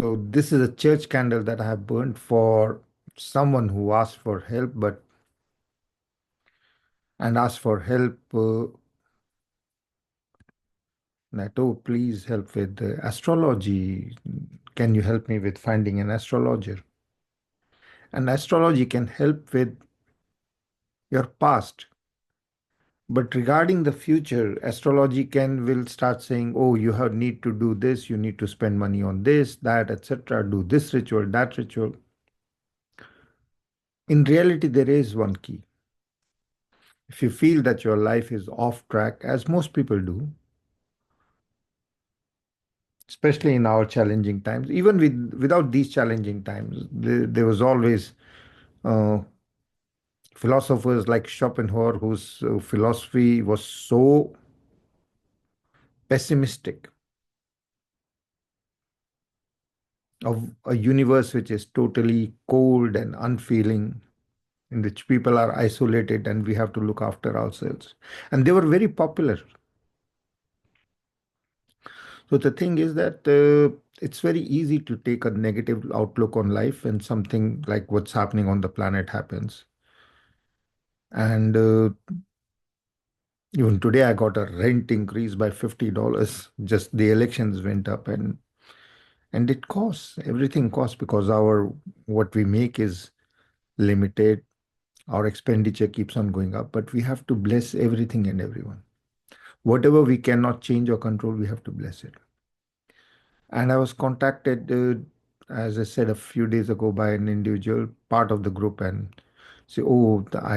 So this is a church candle that I have burnt for someone who asked for help, but and asked for help. That, oh, please help with astrology. Can you help me with finding an astrologer? And astrology can help with your past. But regarding the future, astrology can will start saying, oh, you have need to do this, you need to spend money on this, that, etc. Do this ritual, that ritual. In reality, there is one key. If you feel that your life is off track, as most people do, especially in our challenging times, even without these challenging times, there was always uh, philosophers like Schopenhauer, whose philosophy was so pessimistic of a universe which is totally cold and unfeeling, in which people are isolated and we have to look after ourselves. And they were very popular. So the thing is that it's very easy to take a negative outlook on life when something like what's happening on the planet happens. And even today, I got a rent increase by $50. Just the elections went up, and it costs. Everything costs because our what we make is limited. Our expenditure keeps on going up, but we have to bless everything and everyone. Whatever we cannot change or control, we have to bless it. And I was contacted, as I said a few days ago, by an individual part of the group, and say, "Oh, I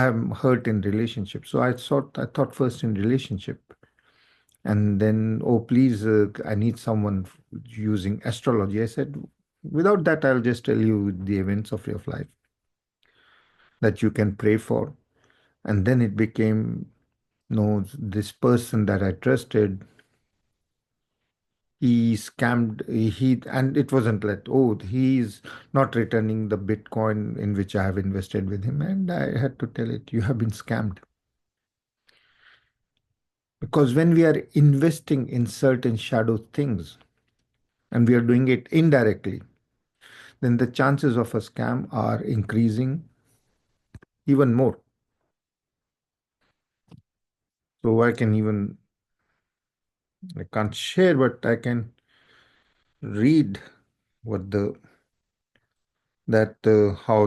am hurt in relationship." So I thought first in relationship, and then, "Oh, please, I need someone using astrology." I said, "Without that, I'll just tell you the events of your life that you can pray for." And then it became, no, this person that I trusted, he scammed, and it wasn't like, oh, he's not returning the Bitcoin in which I have invested with him. And I had to tell it, you have been scammed. Because when we are investing in certain shadow things and we are doing it indirectly, then the chances of a scam are increasing even more. So I can't share, but I can read what how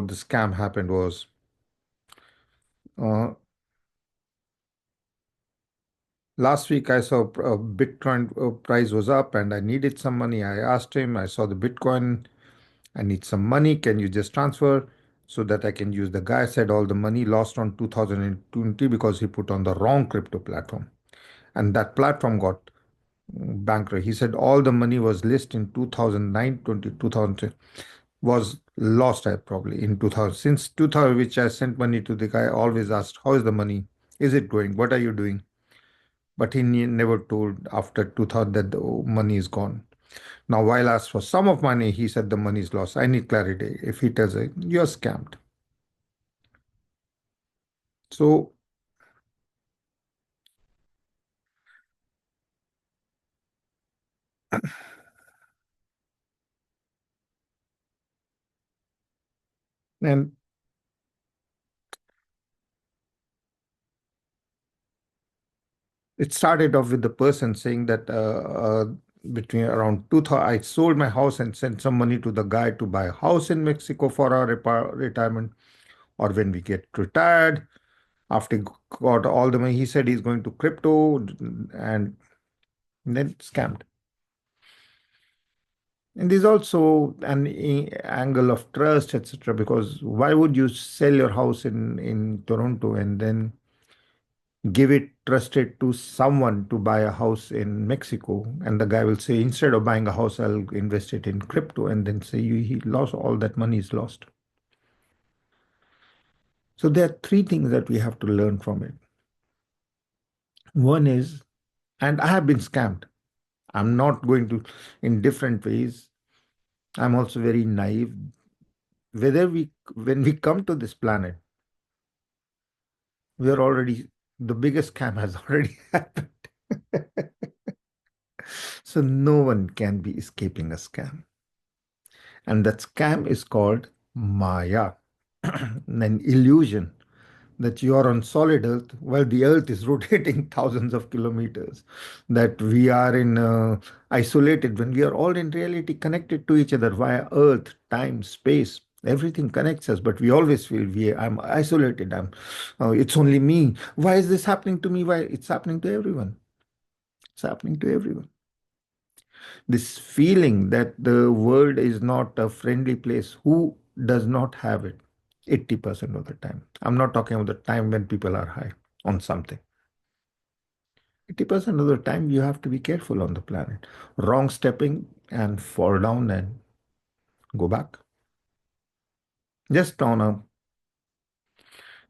the scam happened was. Uh, Last week, I saw Bitcoin price was up and I needed some money. I asked him, I saw the Bitcoin, I need some money. Can you just transfer so that I can use? The guy said all the money lost on 2020 because he put on the wrong crypto platform. And that platform got bankrupt. He said all the money was list in 2009, 2010 was lost, I probably in 2000. Since 2000, which I sent money to the guy, I always asked, how is the money? Is it going? What are you doing? But he never told after 2000 that the money is gone. Now, while I asked for sum of money, he said the money is lost. I need clarity. If he tells it, you're scammed. So, and it started off with the person saying that between around 2000, I sold my house and sent some money to the guy to buy a house in Mexico for our retirement, or when we get retired. After he got all the money, he said he's going to crypto and then scammed. And there's also an angle of trust, etc. Because why would you sell your house in Toronto and then give it trusted to someone to buy a house in Mexico? And the guy will say, instead of buying a house, I'll invest it in crypto, and then say he lost all that money is lost. So there are three things that we have to learn from it. One is, and I have been scammed. I'm not going to in different ways. I'm also very naive. Whether we when we come to this planet, we are already the biggest scam has already happened. So no one can be escaping a scam. And that scam is called Maya, an illusion that you are on solid earth while the earth is rotating thousands of kilometers, that we are in isolated when we are all in reality connected to each other via earth, time, space. Everything connects us, but we always feel I'm isolated. It's only me. Why is this happening to me? Why it's happening to everyone? It's happening to everyone. This feeling that the world is not a friendly place, who does not have it? 80% of the time. I'm not talking about the time when people are high on something. 80% of the time, you have to be careful on the planet. Wrong stepping and fall down and go back. Just on a,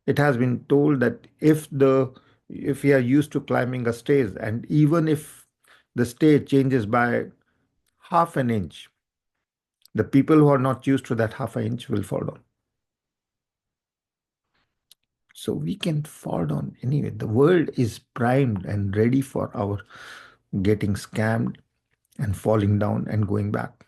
it has been told that if we are used to climbing a stage, and even if the stage changes by half an inch, the people who are not used to that half an inch will fall down. So we can fall down anyway. The world is primed and ready for our getting scammed and falling down and going back.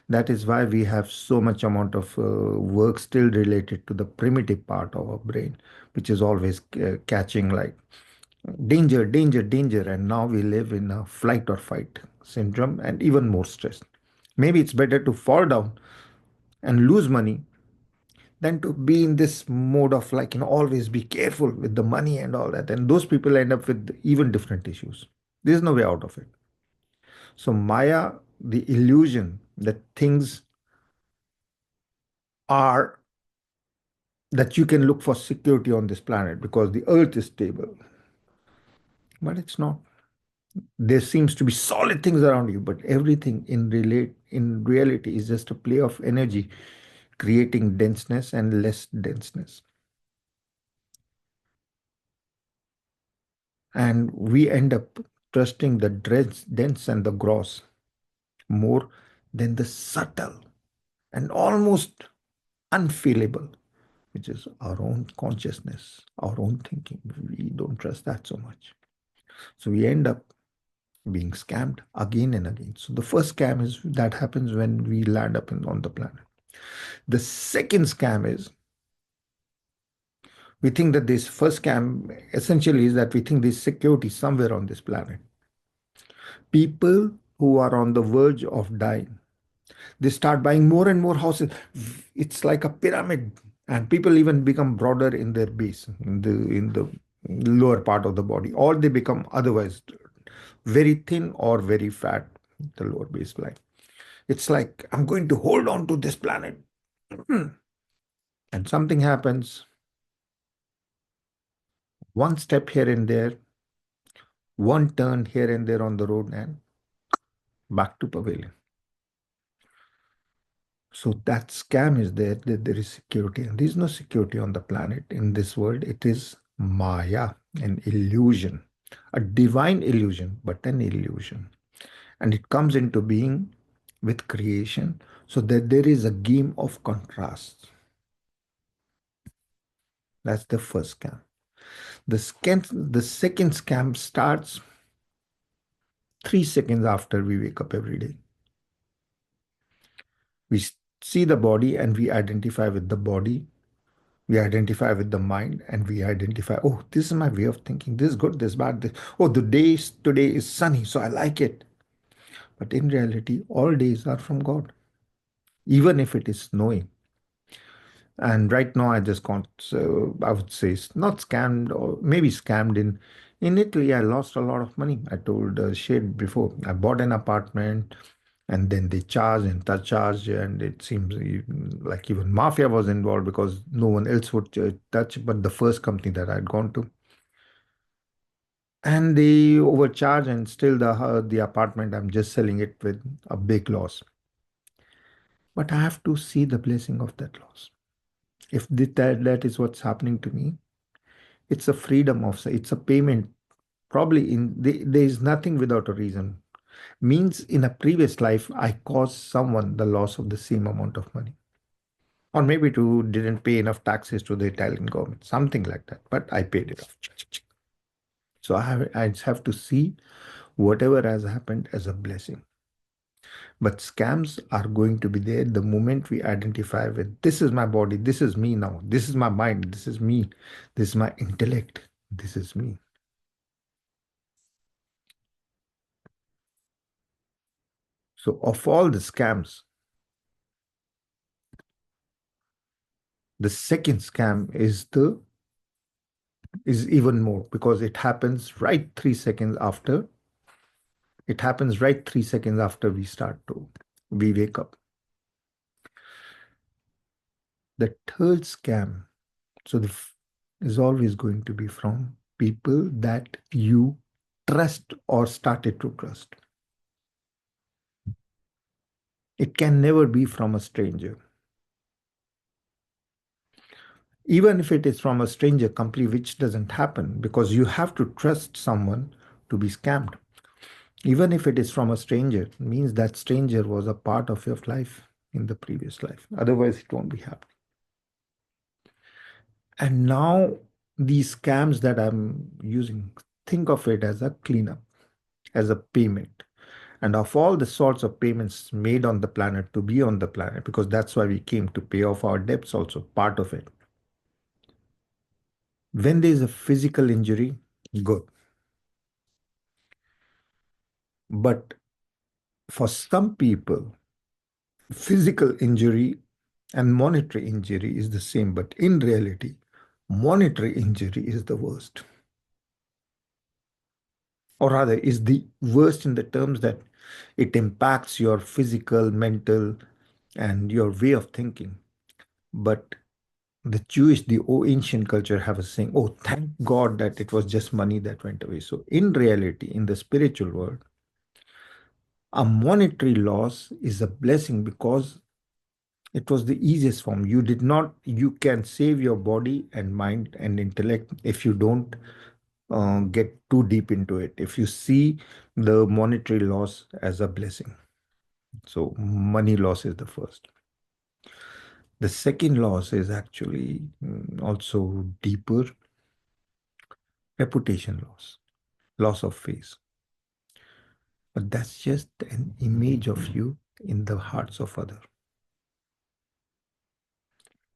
That is why we have so much amount of work still related to the primitive part of our brain, which is always catching like danger, danger, danger. And now we live in a flight or fight syndrome and even more stress. Maybe it's better to fall down and lose money than to be in this mode of like, always be careful with the money and all that. And those people end up with even different issues. There's no way out of it. So, Maya, the illusion that things are, that you can look for security on this planet because the earth is stable, but it's not. There seems to be solid things around you, but everything in reality is just a play of energy creating denseness and less denseness. And we end up trusting the dense and the gross more than the subtle and almost unfeelable, which is our own consciousness, our own thinking. We don't trust that so much. So we end up being scammed again and again. So the first scam is that happens when we land up on the planet. The second scam is we think that this first scam essentially is that we think there's security somewhere on this planet. People who are on the verge of dying, they start buying more and more houses. It's like a pyramid, and people even become broader in their base, in the lower part of the body, or they become otherwise very thin or very fat, the lower baseline. It's like I'm going to hold on to this planet, and something happens. One step here and there, one turn here and there on the road, and back to pavilion. So that scam is there, that there is security. And there is no security on the planet in this world. It is Maya, an illusion, a divine illusion, but an illusion. And it comes into being with creation so that there is a game of contrasts. That's the first scam. The second scam starts 3 seconds after we wake up every day. We see the body and we identify with the body. We identify with the mind and we identify, oh, this is my way of thinking. This is good, this is bad. Oh, the day today is sunny, so I like it. But in reality, all days are from God, even if it is snowing. And right now, I just got, so I would say, it's not scammed or maybe scammed in Italy. I lost a lot of money. I told Shade before. I bought an apartment, and then they charged and charged, and it seems like even mafia was involved because no one else would touch but the first company that I'd gone to. And they overcharge, and still the apartment I'm just selling it with a big loss. But I have to see the blessing of that loss. If that is what's happening to me, it's a freedom of, it's a payment. Probably there is nothing without a reason. Means in a previous life I caused someone the loss of the same amount of money, or maybe to didn't pay enough taxes to the Italian government, something like that. But I paid it off. So I just have to see whatever has happened as a blessing. But scams are going to be there the moment we identify with this is my body, this is me now, this is my mind, this is me, this is my intellect, this is me. So, of all the scams, the second scam is even more because it happens right 3 seconds after we wake up. The third scam, so is always going to be from people that you trust or started to trust. It can never be from a stranger. Even if it is from a stranger completely, which doesn't happen because you have to trust someone to be scammed. Even if it is from a stranger, it means that stranger was a part of your life in the previous life. Otherwise, it won't be happening. And now these scams that I'm using, think of it as a cleanup, as a payment. And of all the sorts of payments made on the planet to be on the planet, because that's why we came to pay off our debts, also part of it. When there is a physical injury, good. But for some people, physical injury and monetary injury is the same. But in reality, monetary injury is the worst. Or rather, is the worst in the terms that it impacts your physical, mental, and your way of thinking. But the ancient culture have a saying, oh, thank God that it was just money that went away. So in reality, in the spiritual world, a monetary loss is a blessing because it was the easiest form. You can save your body and mind and intellect if you don't get too deep into it. If you see the monetary loss as a blessing. So money loss is the first. The second loss is actually also deeper, reputation loss, loss of face. But that's just an image of you in the hearts of others.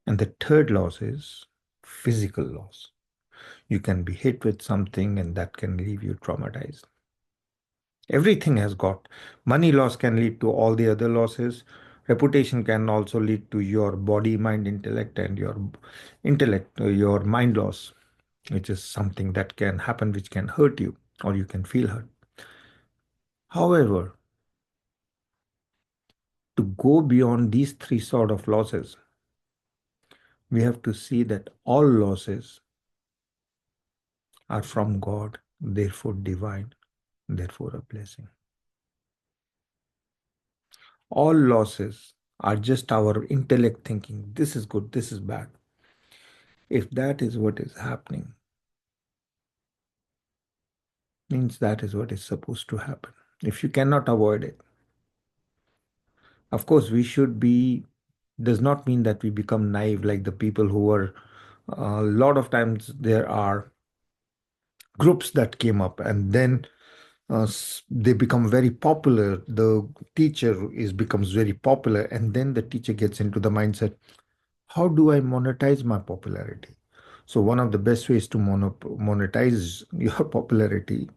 And the third loss is physical loss. You can be hit with something and that can leave you traumatized. Everything has got money loss can lead to all the other losses. Reputation can also lead to your body, mind, intellect, and your your mind loss, which is something that can happen, which can hurt you, or you can feel hurt. However, to go beyond these three sort of losses, we have to see that all losses are from God, therefore divine, therefore a blessing. All losses are just our intellect thinking, this is good, this is bad. If that is what is happening, means that is what is supposed to happen. If you cannot avoid it, of course, we should be, does not mean that we become naive like the people who are, a lot of times there are groups that came up and then they become very popular. The teacher is becomes very popular, and then the teacher gets into the mindset, how do I monetize my popularity? So one of the best ways to monetize your popularity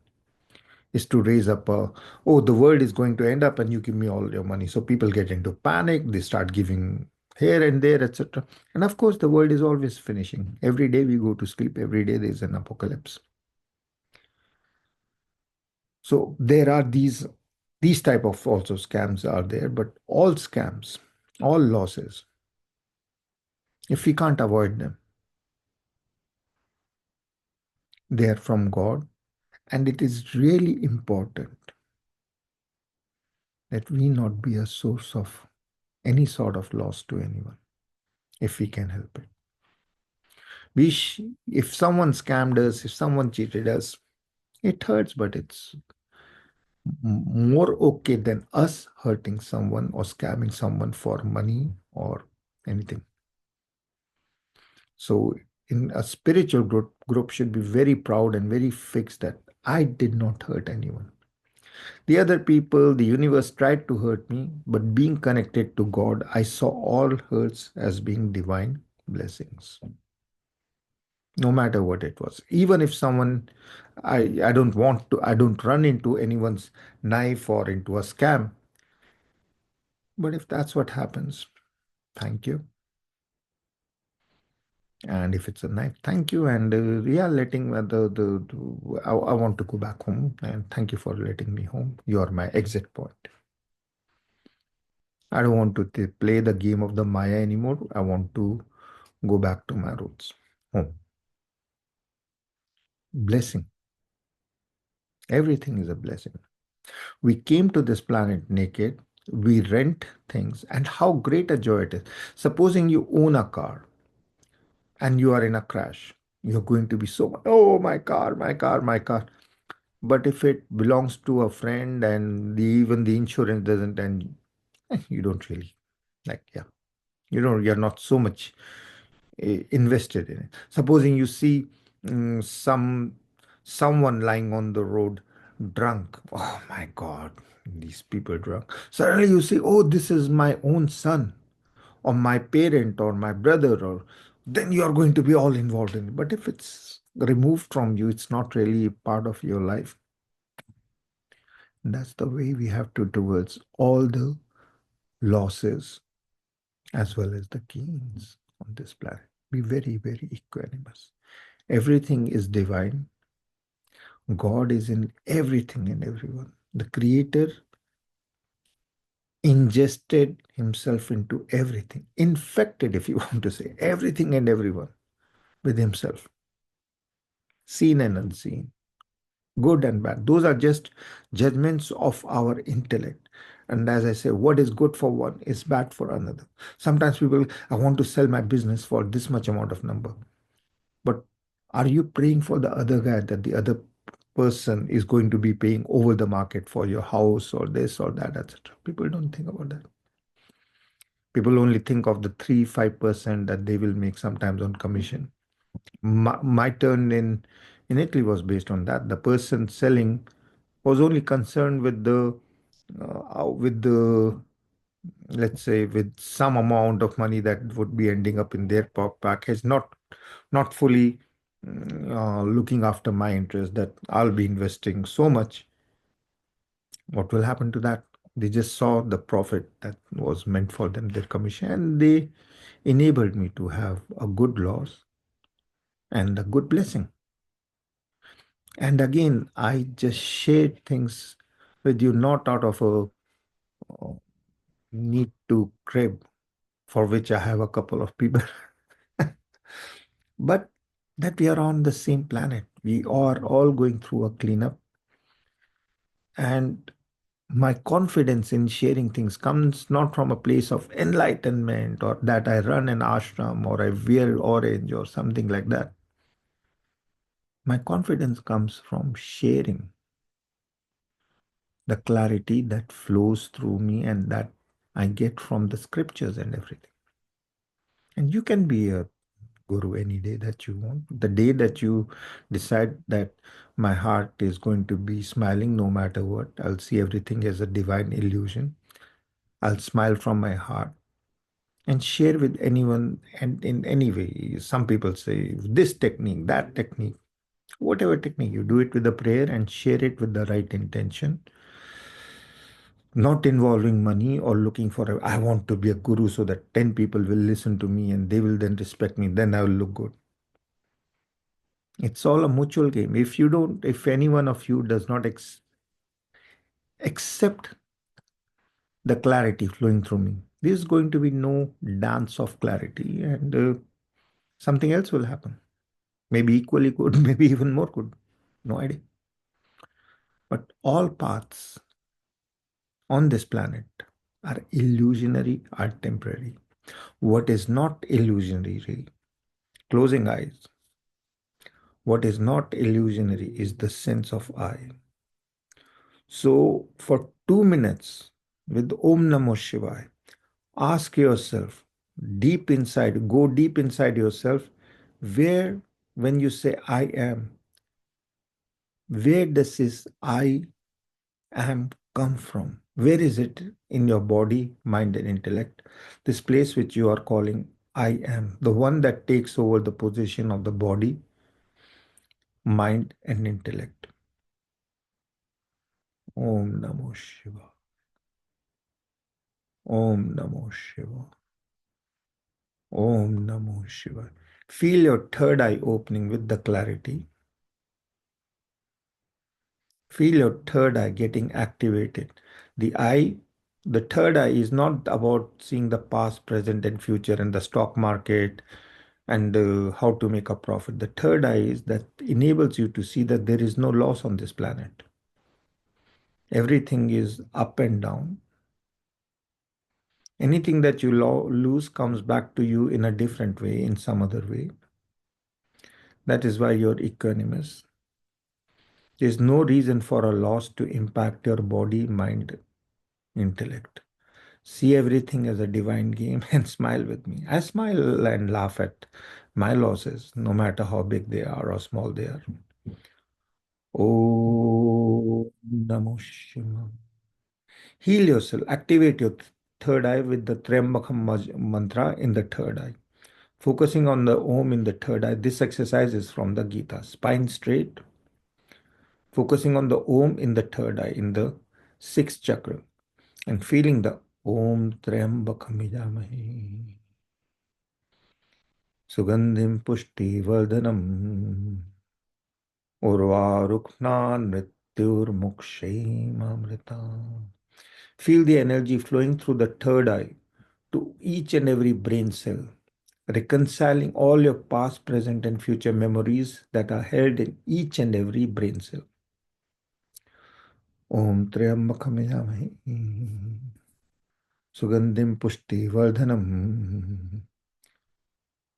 is to raise up oh, the world is going to end up and you give me all your money. So people get into panic, they start giving here and there, etc. And of course, the world is always finishing. Every day we go to sleep, every day there's an apocalypse. So there are these type of also scams are there, but all scams, all losses, if we can't avoid them, they are from God. And it is really important that we not be a source of any sort of loss to anyone if we can help it. If someone scammed us, if someone cheated us, it hurts, but it's more okay than us hurting someone or scamming someone for money or anything. So, in a spiritual group should be very proud and very fixed that I did not hurt anyone. The other people, the universe tried to hurt me, but being connected to God, I saw all hurts as being divine blessings, no matter what it was. Even if someone, I don't want to, I don't run into anyone's knife or into a scam. But if that's what happens, thank you. And if it's a knife, thank you. And yeah, letting I want to go back home. And thank you for letting me home. You are my exit point. I don't want to play the game of the Maya anymore. I want to go back to my roots. Home. Blessing. Everything is a blessing. We came to this planet naked. We rent things. And how great a joy it is. Supposing you own a car and you are in a crash. You're going to be so, oh, my car, my car, my car. But if it belongs to a friend and even the insurance doesn't, and you don't really like, yeah, you're not so much invested in it. Supposing you see someone lying on the road drunk. Oh my God, these people drunk. Suddenly you say, oh, this is my own son or my parent or my brother, or then you are going to be all involved in it. But if it's removed from you, it's not really part of your life. That's the way we have to towards all the losses as well as the gains on this planet. Be very, very equanimous. Everything is divine. God is in everything and everyone. The Creator ingested Himself into everything, infected, if you want to say, everything and everyone with Himself, seen and unseen, good and bad. Those are just judgments of our intellect. And as I say, what is good for one is bad for another. Sometimes people, I want to sell my business for this much amount of number. But are you praying for the other guy that the other person is going to be paying over the market for your house or this or that, etc.? People don't think about that. People only think of the 3-5% that they will make sometimes on commission. My turn in Italy was based on that. The person selling was only concerned with the let's say with some amount of money that would be ending up in their package, not fully looking after my interest that I'll be investing so much. What will happen to that? They just saw the profit that was meant for them, their commission, and they enabled me to have a good loss and a good blessing. And again, I just shared things with you, not out of a need to crib, for which I have a couple of people, but that we are on the same planet. We are all going through a cleanup. And my confidence in sharing things comes not from a place of enlightenment or that I run an ashram or I wear orange or something like that. My confidence comes from sharing the clarity that flows through me and that I get from the scriptures and everything. And you can be a guru any day that you want. The day that you decide that my heart is going to be smiling no matter what, I'll see everything as a divine illusion. I'll smile from my heart and share with anyone and in any way. Some people say this technique, that technique, whatever technique, you do it with a prayer and share it with the right intention, not involving money or looking for I want to be a guru so that 10 people will listen to me and they will then respect me, then I will look good. It's all a mutual game. If any one of you does not accept the clarity flowing through me, there's going to be no dance of clarity and something else will happen. Maybe equally good, maybe even more good. No idea. But all paths on this planet are illusionary, are temporary. What is not illusionary, closing eyes, what is not illusionary is the sense of I. So for 2 minutes with Om Namo Shivaya, ask yourself deep inside, go deep inside yourself, where, when you say I am, where does this I am come from? Where is it in your body, mind, and intellect? This place which you are calling I am, the one that takes over the position of the body, mind, and intellect. Om Namo Shiva. Om Namo Shiva. Om Namo Shiva. Feel your third eye opening with the clarity. Feel your third eye getting activated. The eye, the third eye is not about seeing the past, present, and future and the stock market and how to make a profit. The third eye is that enables you to see that there is no loss on this planet. Everything is up and down. Anything that you lose comes back to you in a different way, in some other way. That is why you're equanimous. There's no reason for a loss to impact your body, mind, intellect. See everything as a divine game and smile with me. I smile and laugh at my losses, no matter how big they are or small they are. Oh, Namo Shivaya. Heal yourself. Activate your third eye with the Triambakam mantra in the third eye. Focusing on the Om in the third eye. This exercise is from the Gita. Spine straight. Focusing on the Om in the third eye, in the sixth chakra. And feeling the Om Triambakam Yajamahe. Sugandhim Pushti Vardhanam Urvaruknan Mrityurmukshayamamrita. Feel the energy flowing through the third eye to each and every brain cell, reconciling all your past, present, and future memories that are held in each and every brain cell. Om Triambakam Yajamahe Sugandhim Pushti Vardhanam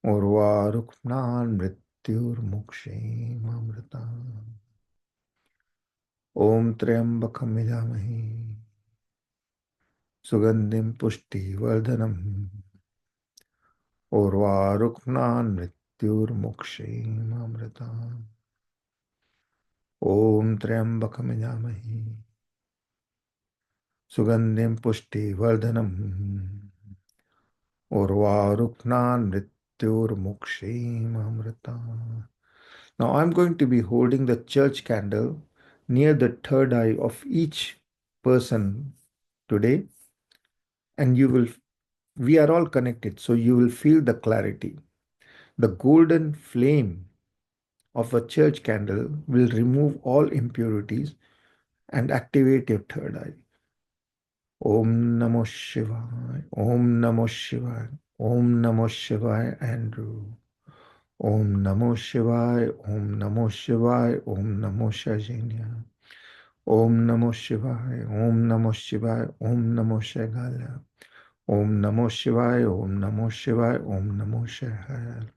Urvaruknan Mrityurmukshayamamrita. Om Triambakam Yajamahe Sugandhim Pushti Vardhanam Urvaruknan Mrityurmukshayamamrita. Om Triambakam Yajamahe Sugandhim Pushti Vardhanam Urvaruknan Mrityurmukshayamamrita. Now I'm going to be holding the church candle near the third eye of each person today, and we are all connected, so you will feel the clarity. The golden flame of a church candle will remove all impurities and activate your third eye. Om Namo Shivaya, Om Namo Shivaya, Om Namo Shivaya, Andrew. Om Namo Shivaya, Om Namo Shivaya, Om Namo Shajanya. Om Namo Shivaya, Om Namo Shivaya, Om Namo Shagala. Om Namo Shivaya, Om Namo Shivaya, Om Namo Shahal.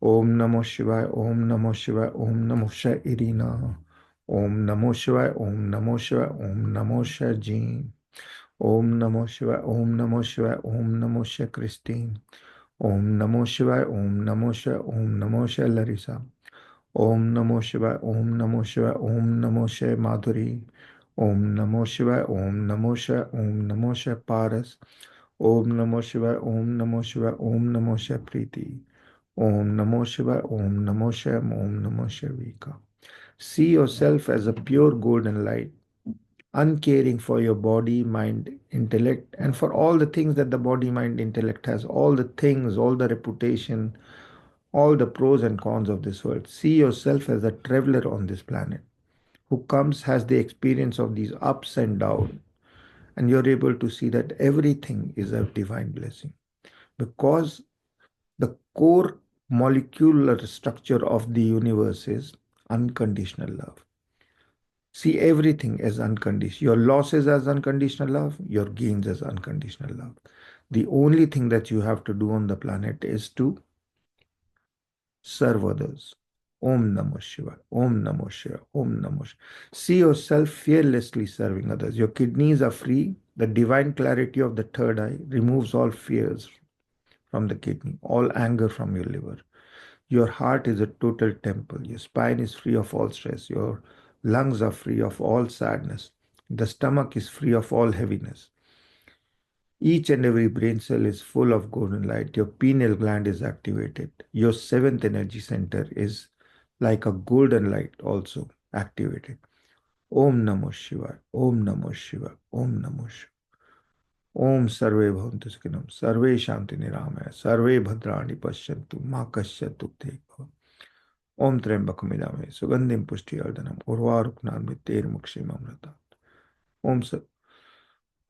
Om Namo Shivaya, Om Namo Shivaya, Om Namo Shah Irina. Om Namo Shivaya, Om Namo Shivaya, Om Namo Shah Jean. Om Namo Shivaya, Om Namo Shivaya, Om Namo Shah Christine. Om Namo Shivaya, Om Namo Shivaya, Om Namo Shah Larissa. Om Namo Shivaya, Om Namo Shivaya, Om Namo Shivaya Madhuri. Om Namo Shivaya, Om Namo Shivaya, Om Namo Shivaya Paras. Om Namo Shivaya, Om Namo Shivaya, Om Namo Shivaya Preeti. Om Namo Shivaya, Om Namo Shivaya, Om Namo Shivaya Vika. See yourself as a pure golden light, uncaring for your body, mind, intellect, and for all the things that the body, mind, intellect has, all the things, all the reputation, all the pros and cons of this world. See yourself as a traveler on this planet who comes, has the experience of these ups and downs, and you're able to see that everything is a divine blessing because the core molecular structure of the universe is unconditional love. See everything as unconditional. Your losses as unconditional love, your gains as unconditional love. The only thing that you have to do on the planet is to serve others. Om Namo Shiva, Om Namo Shiva, Om Namo Shiva. See yourself fearlessly serving others. Your kidneys are free. The divine clarity of the third eye removes all fears from the kidney, all anger from your liver. Your heart is a total temple. Your spine is free of all stress. Your lungs are free of all sadness. The stomach is free of all heaviness. Each and every brain cell is full of golden light. Your pineal gland is activated. Your seventh energy center is like a golden light also activated. Om Namo Shivaya. Om Namo Shivaya. Om Namo Shivaya. Om Sarve Bhavantu Sukhinam. Sarve Shanti Niramaya. Sarve Bhadrani Pashyantu. Ma Kasyat Dukhe Bhavan. Om Trembakam Yajamhe. Sugandhim Pushtiyardhanam. Urvaruknam Mrityur Mukshimamrita. Om Sat.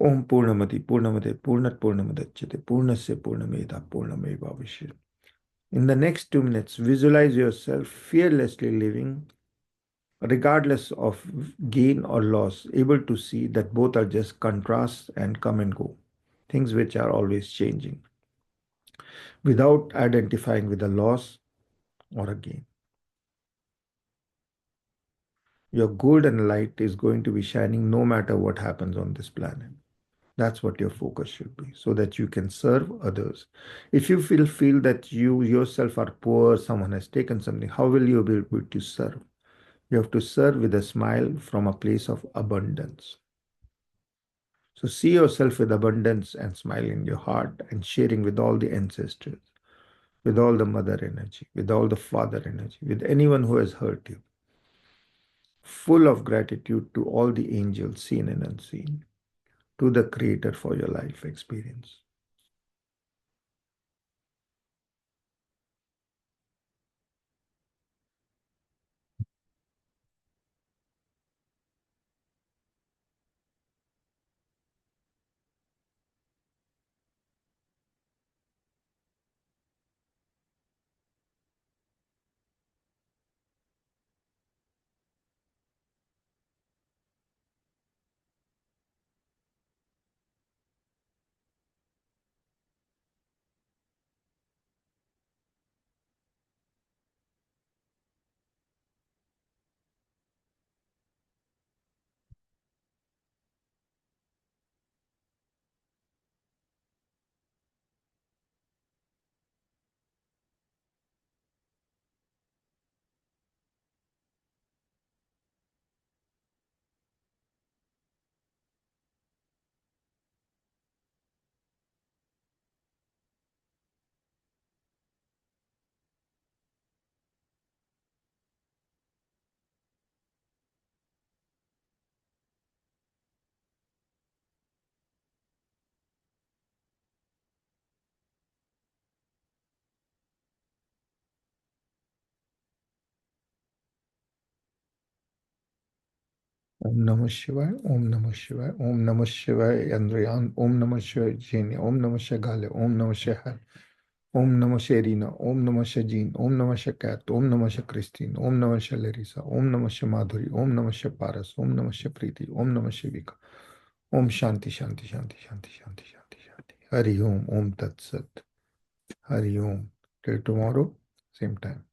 Om Purnamati Purnamade Purnat Purnamadachyate Purnasya Purnameda Purnameva. In the next 2 minutes, visualize yourself fearlessly living, regardless of gain or loss, able to see that both are just contrasts and come and go, things which are always changing, without identifying with a loss or a gain. Your golden light is going to be shining no matter what happens on this planet. That's what your focus should be, so that you can serve others. If you feel that you yourself are poor, someone has taken something, how will you be able to serve? You have to serve with a smile from a place of abundance. So see yourself with abundance and smile in your heart and sharing with all the ancestors, with all the mother energy, with all the father energy, with anyone who has hurt you. Full of gratitude to all the angels, seen and unseen, to the Creator for your life experience. Om Namah Shivaya, Om Namah Shivaya, Om Namah Shivaya, Yandrayan, Om Namah Shivaya, Jene, Om Namah Shagale, Om Namah Shahar, Om Namah Sherina, Om Namah Shajin, Om Namah Shakat, Om Namah Shakristine, Om Namah Shalarisa, Om Namah Shamadhuri, Om Namah Shaparas, Om Namah Shapriti, Om Namah Shivika, Om Shanti, Shanti, Shanti, Shanti, Shanti, Shanti, Shanti. Hari Om, Om Tat Sat, Hari Om. Till tomorrow, same time.